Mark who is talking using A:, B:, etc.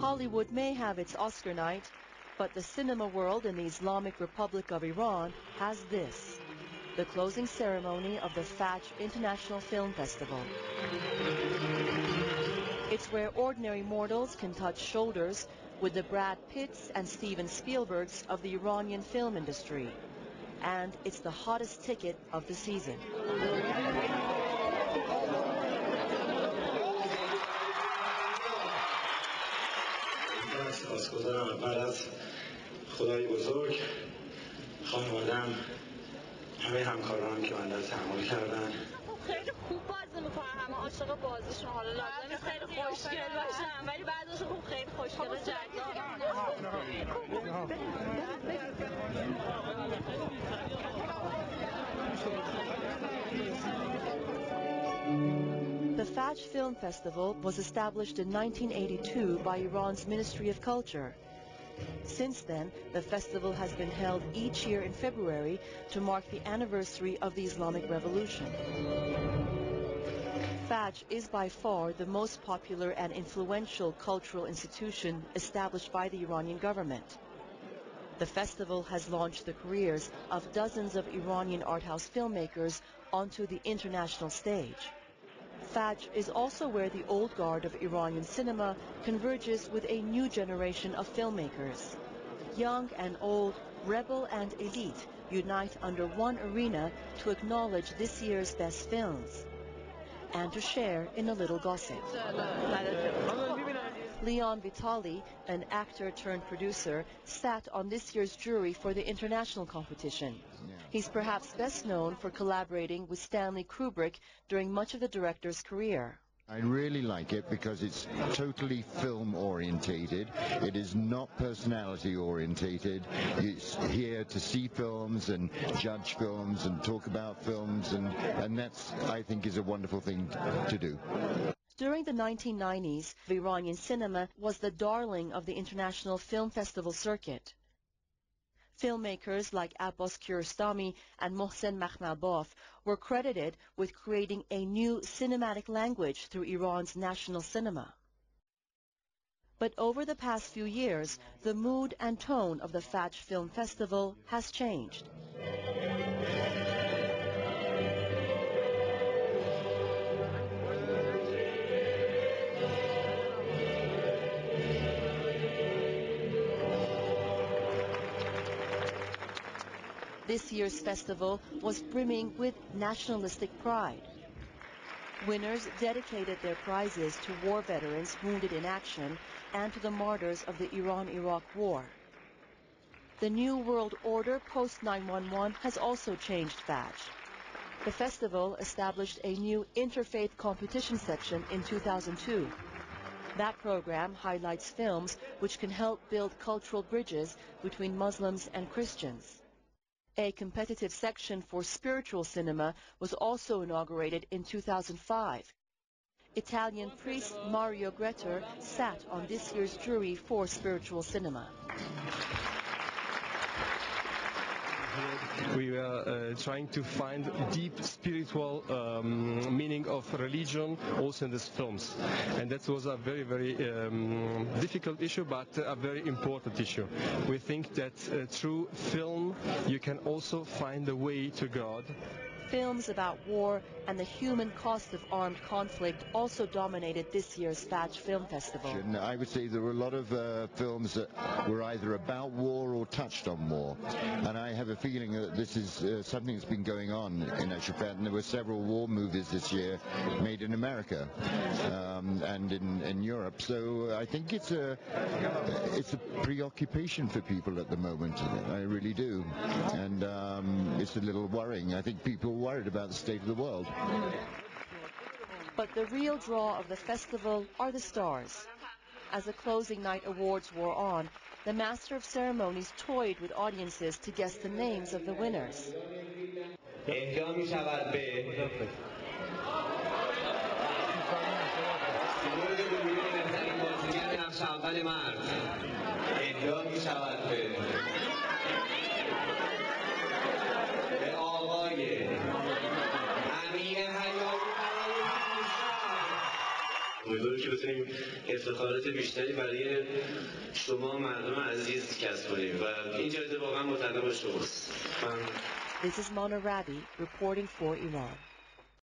A: Hollywood may have its Oscar night, but the cinema world in the Islamic Republic of Iran has this, the closing ceremony of the Fajr International Film Festival. It's where ordinary mortals can touch shoulders with the Brad Pitts and Steven Spielbergs of the Iranian film industry. And it's the hottest ticket of the season.
B: خیلی خوب بازی میکنن، همه عاشق بازیشون، حالا لازم نیست خیلی خوشگل باشن ولی بعضیشون خوب خیلی خوشگل و
A: The Fajr Film Festival was established in 1982 by Iran's Ministry of Culture. Since then, the festival has been held each year in February to mark the anniversary of the Islamic Revolution. Fajr is by far the most popular and influential cultural institution established by the Iranian government. The festival has launched the careers of dozens of Iranian art house filmmakers onto the international stage. Fajr is also where the old guard of Iranian cinema converges with a new generation of filmmakers. Young and old, rebel and elite unite under one arena to acknowledge this year's best films and to share in a little gossip. Leon Vitali, an actor turned producer, sat on this year's jury for the international competition. He's perhaps best known for collaborating with Stanley Kubrick during much of the director's career.
C: I really like it because it's totally film orientated. It is not personality orientated. It's here to see films and judge films and talk about films, and that's, I think, is a wonderful thing to do.
A: During the 1990s, Iranian cinema was the darling of the international film festival circuit. Filmmakers like Abbas Kiarostami and Mohsen Makhmalbaf were credited with creating a new cinematic language through Iran's national cinema. But over the past few years, the mood and tone of the Fajr Film Festival has changed. This year's festival was brimming with nationalistic pride. Winners dedicated their prizes to war veterans wounded in action and to the martyrs of the Iran-Iraq War. The New World Order post-9/11 has also changed Fajr. The festival established a new interfaith competition section in 2002. That program highlights films which can help build cultural bridges between Muslims and Christians. A competitive section for spiritual cinema was also inaugurated in 2005. Italian priest Mario Gretter sat on this year's jury for spiritual cinema.
D: We were trying to find deep spiritual meaning of religion also in these films, and that was a very, very difficult issue, but a very important issue. We think that through film you can also find a way to God.
A: Films about war and the human cost of armed conflict also dominated this year's Fajr Film Festival.
C: I would say there were a lot of films that were either about war or touched on war. And I have a feeling that this is something that's been going on in Ashafat. And there were several war movies this year made in America and in Europe. So I think it's a preoccupation for people at the moment. I really do. And it's a little worrying. I think people are worried about the state of the world.
A: But the real draw of the festival are the stars. As the closing night awards wore on, the Master of Ceremonies toyed with audiences to guess the names of the winners.
E: امیدواریم بود که بتونیم افتخارات بیشتری برای شما مردم عزیز کسب کنیم و این جایزه واقعا متعلق به شماست.
A: This is Mona Rabi reporting for Iran.